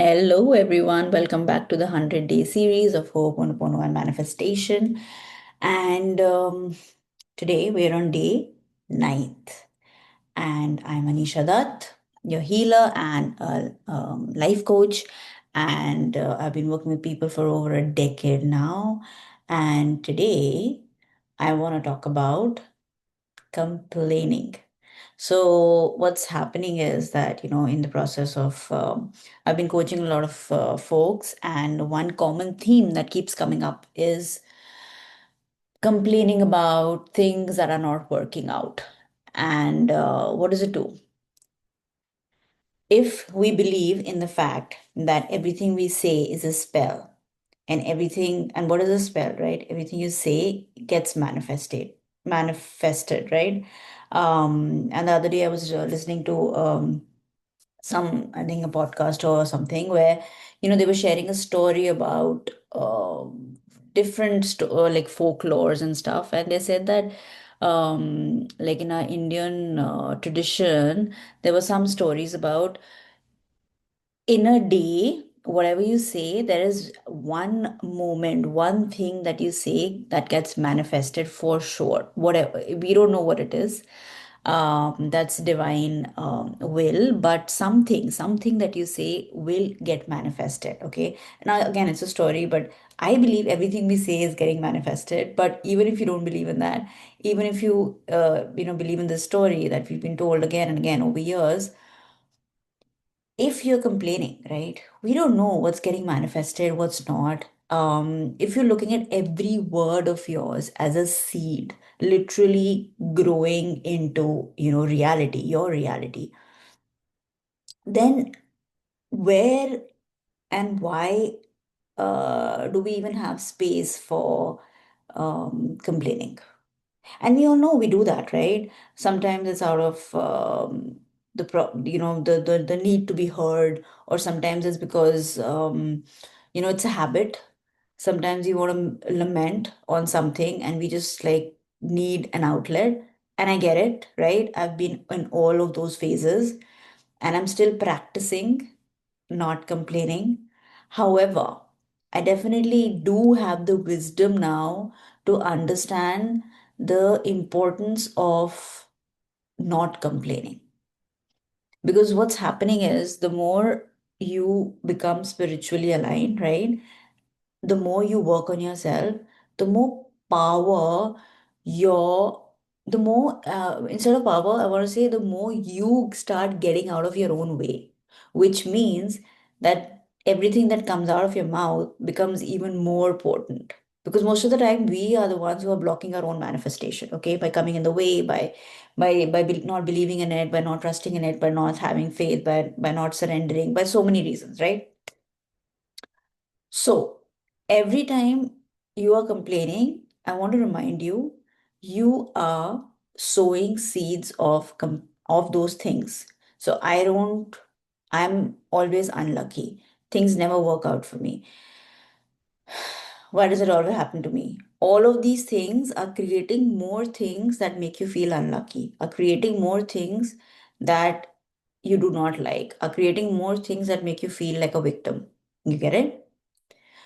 Hello, everyone. Welcome back to the 100-Day series of Hope, Ho'oponopono, and Manifestation. And today we're on day ninth. And I'm Anisha Dutt, your healer and a life coach. And I've been working with people for over a decade now. And today I want to talk about complaining. So what's happening is that, in the process of, I've been coaching a lot of folks, and one common theme that keeps coming up is complaining about things that are not working out. And what does it do? If we believe in the fact that everything we say is a spell, and what is a spell, right? Everything you say gets manifested, right? And the other day I was listening to some, I think, a podcast or something where, they were sharing a story about different like folklores and stuff, and they said that like in our Indian tradition, there were some stories about in a day, whatever you say, there is one moment, one thing that you say that gets manifested for sure. Whatever, we don't know what it is. That's divine will, but something that you say will get manifested. Okay. Now, again, it's a story, but I believe everything we say is getting manifested. But even if you don't believe in that, even if you, believe in this story that we've been told again and again over years, if you're complaining, right, we don't know what's getting manifested, what's not. If you're looking at every word of yours as a seed, literally growing into, reality, your reality, then where and why do we even have space for complaining? And we all know we do that, right? Sometimes it's out of the need to be heard, or sometimes it's because it's a habit. Sometimes you want to lament on something, and we just like need an outlet. And I get it, right? I've been in all of those phases, and I'm still practicing not complaining. However, I definitely do have the wisdom now to understand the importance of not complaining. Because what's happening is the more you become spiritually aligned, right? The more you work on yourself, the more power your, the more, instead of power, I want to say the more you start getting out of your own way, which means that everything that comes out of your mouth becomes even more potent. Because most of the time, we are the ones who are blocking our own manifestation, okay, by coming in the way, not believing in it, by not trusting in it, by not having faith, by not surrendering, by so many reasons, right? So every time you are complaining, I want to remind you, you are sowing seeds of those things. So I'm always unlucky. Things never work out for me. Why does it always happen to me? All of these things are creating more things that make you feel unlucky, are creating more things that you do not like, are creating more things that make you feel like a victim. You get it?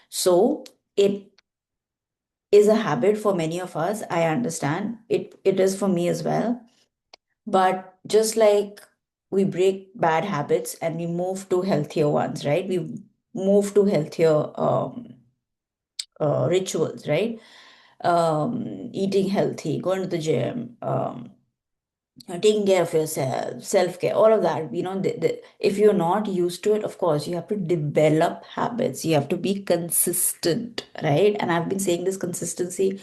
So it is a habit for many of us. I understand it is for me as well. But just like we break bad habits and we move to healthier ones, right? We move to healthier rituals, right? Eating healthy, going to the gym, taking care of yourself, self-care, all of that. If you're not used to it, of course, you have to develop habits. You have to be consistent, right? And I've been saying this consistency.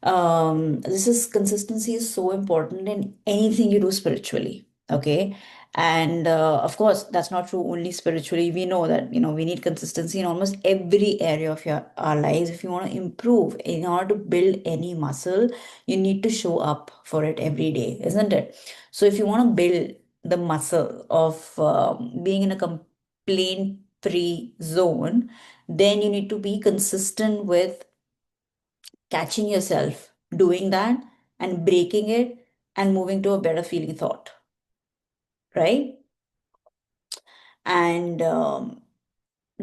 This is consistency is so important in anything you do spiritually. Okay. And of course, that's not true only spiritually. We know that, we need consistency in almost every area of our lives. If you want to improve, in order to build any muscle, you need to show up for it every day, isn't it? So if you want to build the muscle of being in a complaint free zone, then you need to be consistent with catching yourself doing that and breaking it and moving to a better feeling thought, right? And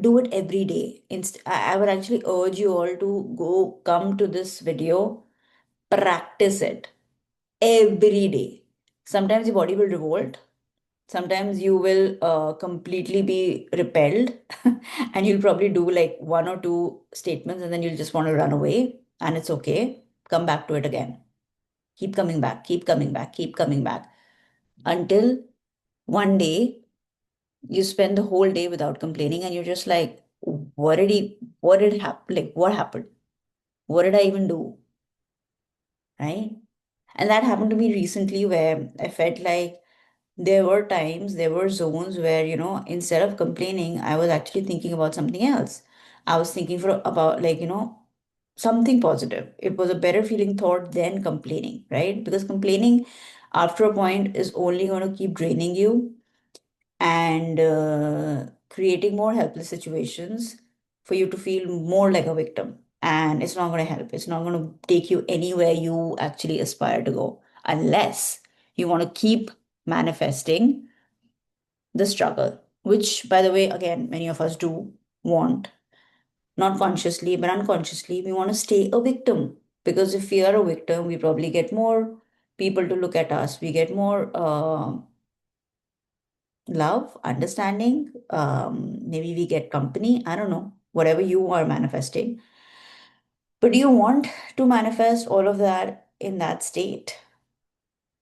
do it every day. I would actually urge you all to come to this video, practice it every day. Sometimes your body will revolt. Sometimes you will completely be repelled, and you'll probably do like one or two statements, and then you'll just want to run away. And it's okay. Come back to it again. Keep coming back, keep coming back, keep coming back until one day you spend the whole day without complaining, and you're just like, what did happen? Like, what happened? What did I even do? Right? And that happened to me recently where I felt like there were times, there were zones where, instead of complaining, I was actually thinking about something else. I was thinking about like, something positive. It was a better feeling thought than complaining, right? Because complaining after a point is only going to keep draining you and creating more helpless situations for you to feel more like a victim. And it's not going to help. It's not going to take you anywhere you actually aspire to go unless you want to keep manifesting the struggle, which, by the way, again, many of us do want, not consciously, but unconsciously, we want to stay a victim. Because if we are a victim, we probably get more people to look at us. We get more love, understanding. Maybe we get company. I don't know, whatever you are manifesting. But do you want to manifest all of that in that state?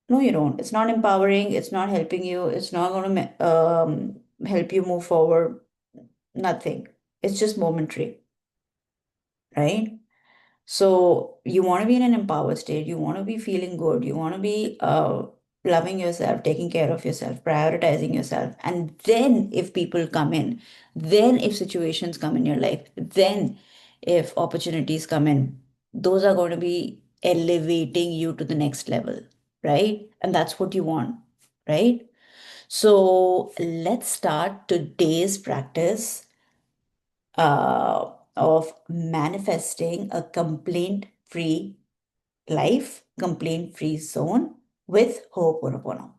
No, you don't. It's not empowering. It's not helping you. It's not going to help you move forward. Nothing. It's just momentary, right? So you want to be in an empowered state. You want to be feeling good. You want to be loving yourself, taking care of yourself, prioritizing yourself. And then if people come in, then if situations come in your life, then if opportunities come in, those are going to be elevating you to the next level, right? And that's what you want, right? So let's start today's practice of manifesting a complaint free life, complaint free zone with Ho'oponopono.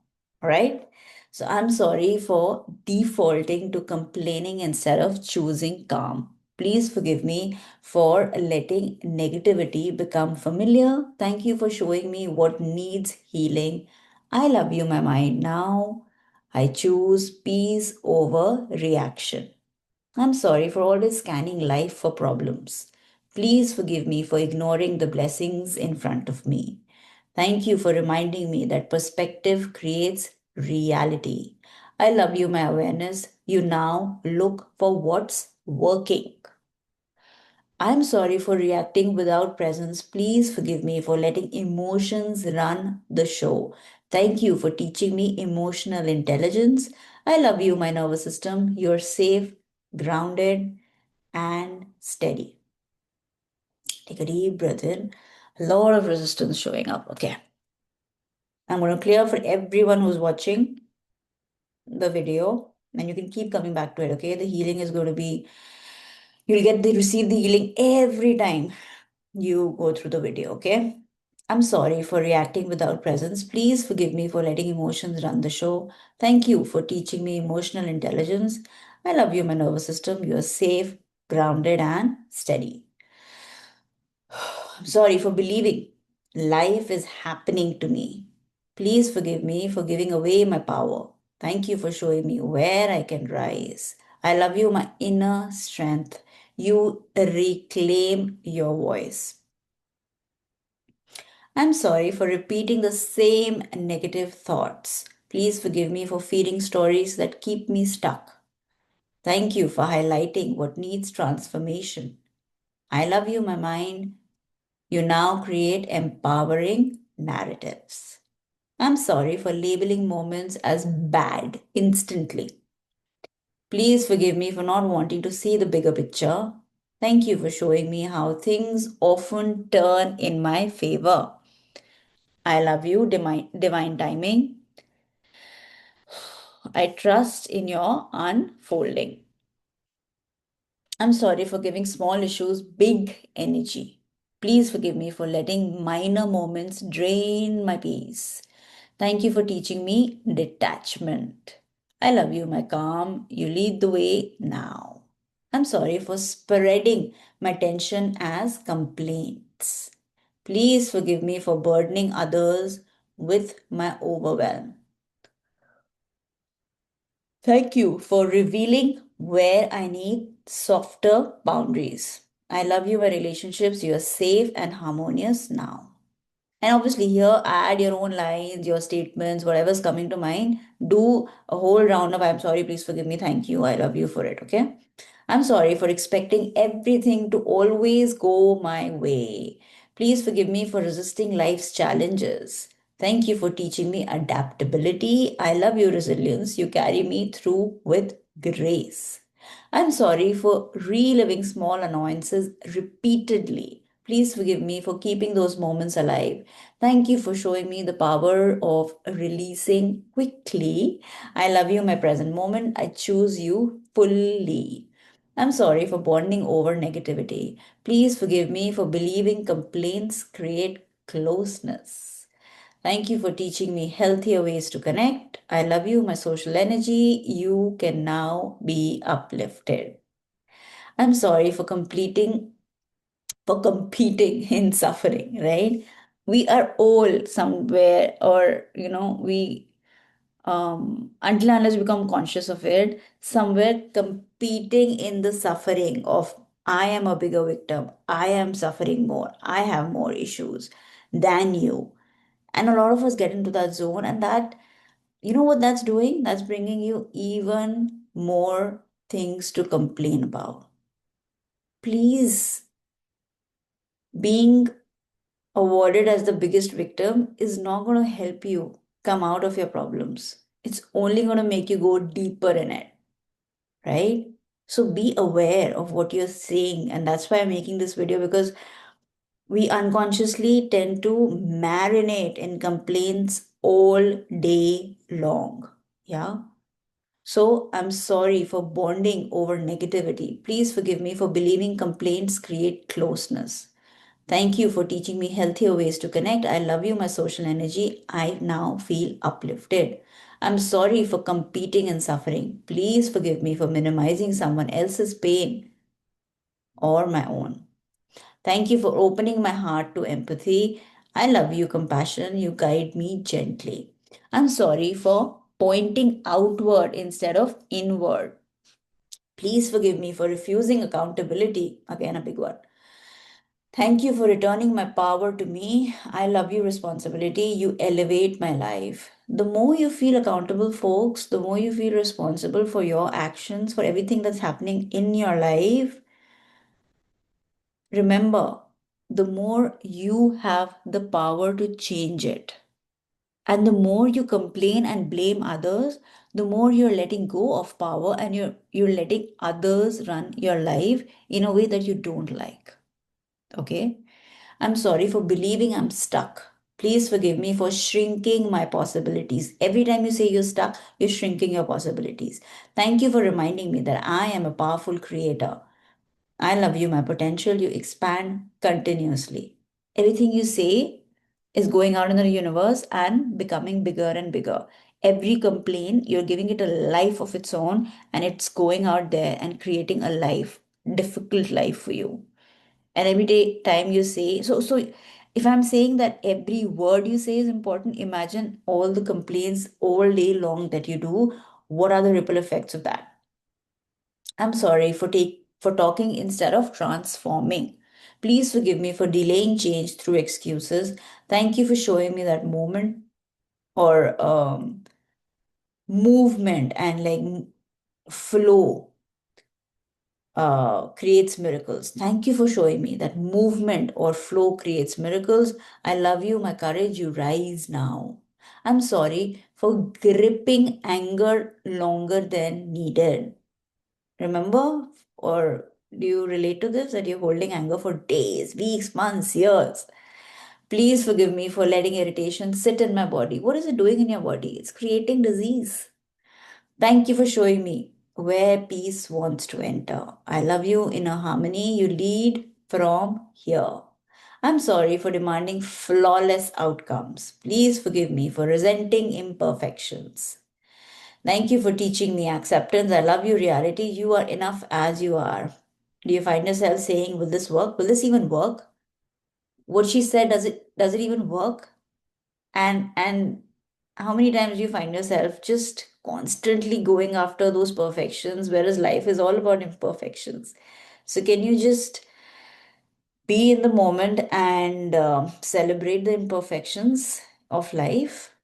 All right. So I'm sorry for defaulting to complaining instead of choosing calm. Please forgive me for letting negativity become familiar. Thank you for showing me what needs healing. I love you, my mind. Now I choose peace over reaction. I'm sorry for always scanning life for problems. Please forgive me for ignoring the blessings in front of me. Thank you for reminding me that perspective creates reality. I love you, my awareness. You now look for what's working. I'm sorry for reacting without presence. Please forgive me for letting emotions run the show. Thank you for teaching me emotional intelligence. I love you, my nervous system. You're safe, grounded, and steady. Take a deep breath in. A lot of resistance showing up. Okay. I'm going to clear for everyone who's watching the video, and you can keep coming back to it. Okay. The healing is going to be, receive the healing every time you go through the video. Okay. I'm sorry for reacting without presence. Please forgive me for letting emotions run the show. Thank you for teaching me emotional intelligence. I love you, my nervous system. You're safe, grounded, and steady. I'm sorry for believing life is happening to me. Please forgive me for giving away my power. Thank you for showing me where I can rise. I love you, my inner strength. You reclaim your voice. I'm sorry for repeating the same negative thoughts. Please forgive me for feeding stories that keep me stuck. Thank you for highlighting what needs transformation. I love you, my mind. You now create empowering narratives. I'm sorry for labeling moments as bad instantly. Please forgive me for not wanting to see the bigger picture. Thank you for showing me how things often turn in my favor. I love you, divine timing. I trust in your unfolding. I'm sorry for giving small issues big energy. Please forgive me for letting minor moments drain my peace. Thank you for teaching me detachment. I love you, my calm. You lead the way now. I'm sorry for spreading my tension as complaints. Please forgive me for burdening others with my overwhelm. Thank you for revealing where I need softer boundaries. I love you, my relationships. You are safe and harmonious now. And obviously, here add your own lines, your statements, whatever's coming to mind. Do a whole round of I'm sorry, please forgive me, thank you, I love you for it, okay? I'm sorry for expecting everything to always go my way. Please forgive me for resisting life's challenges. Thank you for teaching me adaptability. I love your resilience. You carry me through with grace. I'm sorry for reliving small annoyances repeatedly. Please forgive me for keeping those moments alive. Thank you for showing me the power of releasing quickly. I love you, my present moment. I choose you fully. I'm sorry for bonding over negativity. Please forgive me for believing complaints create closeness. Thank you for teaching me healthier ways to connect. I love you, my social energy. You can now be uplifted. I'm sorry for competing in suffering, right? We are all somewhere, or we until unless we become conscious of it, somewhere competing in the suffering of I am a bigger victim, I am suffering more, I have more issues than you. And a lot of us get into that zone, and that, you know what that's doing? That's bringing you even more things to complain about. Please, being awarded as the biggest victim is not going to help you come out of your problems. It's only going to make you go deeper in it, right? So be aware of what you're saying. And that's why I'm making this video, because we unconsciously tend to marinate in complaints all day long. Yeah. So I'm sorry for bonding over negativity. Please forgive me for believing complaints create closeness. Thank you for teaching me healthier ways to connect. I love you, my social energy. I now feel uplifted. I'm sorry for competing and suffering. Please forgive me for minimizing someone else's pain or my own. Thank you for opening my heart to empathy. I love you, compassion. You guide me gently. I'm sorry for pointing outward instead of inward. Please forgive me for refusing accountability. Again, a big one. Thank you for returning my power to me. I love you, responsibility. You elevate my life. The more you feel accountable, folks, the more you feel responsible for your actions, for everything that's happening in your life. Remember, the more you have the power to change it. And the more you complain and blame others, the more you're letting go of power, and you're letting others run your life in a way that you don't like. Okay? I'm sorry for believing I'm stuck. Please forgive me for shrinking my possibilities. Every time you say you're stuck, you're shrinking your possibilities. Thank you for reminding me that I am a powerful creator. I love you, my potential. You expand continuously. Everything you say is going out in the universe and becoming bigger and bigger. Every complaint, you're giving it a life of its own, and it's going out there and creating a life, difficult life for you. And every day time you say, so if I'm saying that every word you say is important, imagine all the complaints all day long that you do. What are the ripple effects of that? I'm sorry for talking instead of transforming. Please forgive me for delaying change through excuses. Thank you for showing me that moment, or movement, and like flow creates miracles. Thank you for showing me that movement or flow creates miracles. I love you, my courage. You rise now. I'm sorry for gripping anger longer than needed. Remember, or do you relate to this, that you're holding anger for days, weeks, months, years? Please forgive me for letting irritation sit in my body. What is it doing in your body? It's creating disease. Thank you for showing me where peace wants to enter. I love you, in a harmony. You lead from here. I'm sorry for demanding flawless outcomes. Please forgive me for resenting imperfections. Thank you for teaching me acceptance. I love you, reality. You are enough as you are. Do you find yourself saying, will this work? Will this even work? What she said, does it even work? And how many times do you find yourself just constantly going after those perfections, whereas life is all about imperfections? So can you just be in the moment and celebrate the imperfections of life?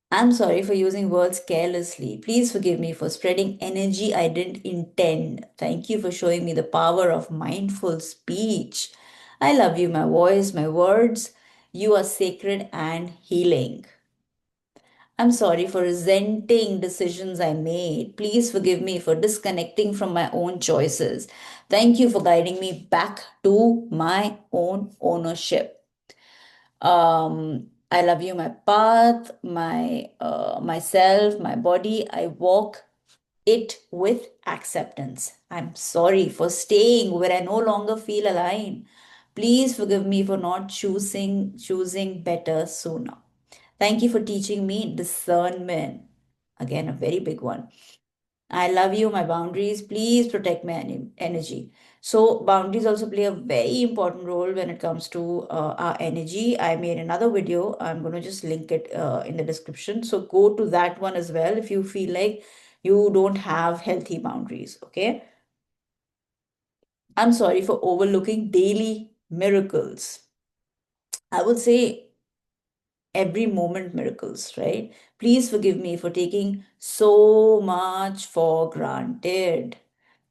I'm sorry for using words carelessly. Please forgive me for spreading energy I didn't intend. Thank you for showing me the power of mindful speech. I love you, my voice, my words. You are sacred and healing. I'm sorry for resenting decisions I made. Please forgive me for disconnecting from my own choices. Thank you for guiding me back to my own ownership. I love you, my path, my myself, my body. I walk it with acceptance. I'm sorry for staying where I no longer feel aligned. Please forgive me for not choosing better sooner. Thank you for teaching me discernment. Again, a very big one. I love you, my boundaries. Please protect my energy. So, boundaries also play a very important role when it comes to our energy. I made another video. I'm going to just link it in the description. So, go to that one as well if you feel like you don't have healthy boundaries. Okay. I'm sorry for overlooking daily miracles. I would say every moment miracles, right? Please forgive me for taking so much for granted.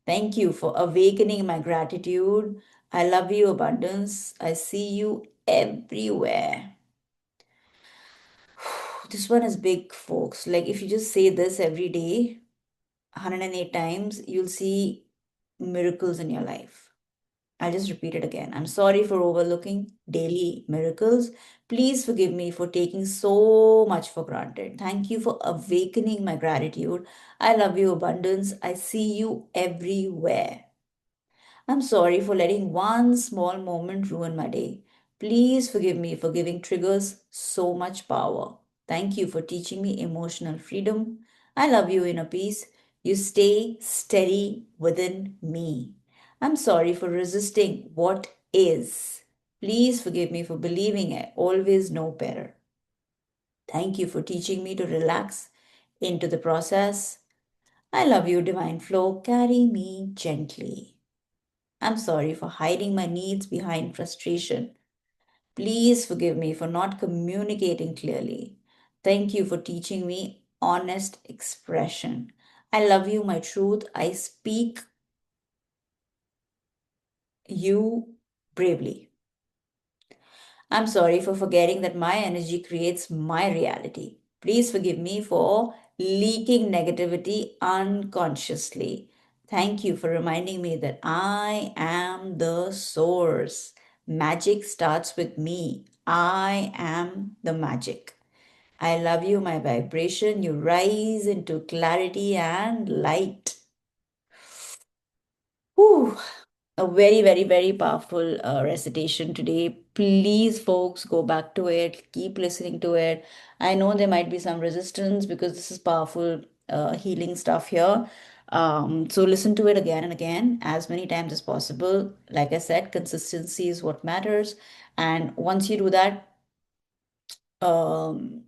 Thank you for awakening my gratitude. I love you, abundance. I see you everywhere. This one is big, folks. Like, if you just say this every day, 108 times, you'll see miracles in your life. I'll just repeat it again. I'm sorry for overlooking daily miracles. Please forgive me for taking so much for granted. Thank you for awakening my gratitude. I love you, abundance. I see you everywhere. I'm sorry for letting one small moment ruin my day. Please forgive me for giving triggers so much power. Thank you for teaching me emotional freedom. I love you, inner peace. You stay steady within me. I'm sorry for resisting what is. Please forgive me for believing I always know better. Thank you for teaching me to relax into the process. I love you, divine flow. Carry me gently. I'm sorry for hiding my needs behind frustration. Please forgive me for not communicating clearly. Thank you for teaching me honest expression. I love you, my truth. I speak you bravely. I'm sorry for forgetting that my energy creates my reality. Please forgive me for leaking negativity unconsciously. Thank you for reminding me that I am the source. Magic starts with me. I am the magic. I love you, my vibration. You rise into clarity and light. Whew. A very, very, very powerful recitation today. Please, folks, go back to it, keep listening to it. I know there might be some resistance because this is powerful healing stuff here. So listen to it again and again, as many times as possible. Like I said, consistency is what matters. And once you do that, um,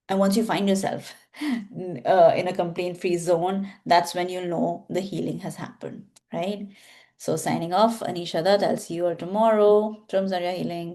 and once you find yourself in a complaint free zone, that's when you'll know the healing has happened, right? So, signing off, Anisha Dutt. I'll see you all tomorrow from Zarya Healing.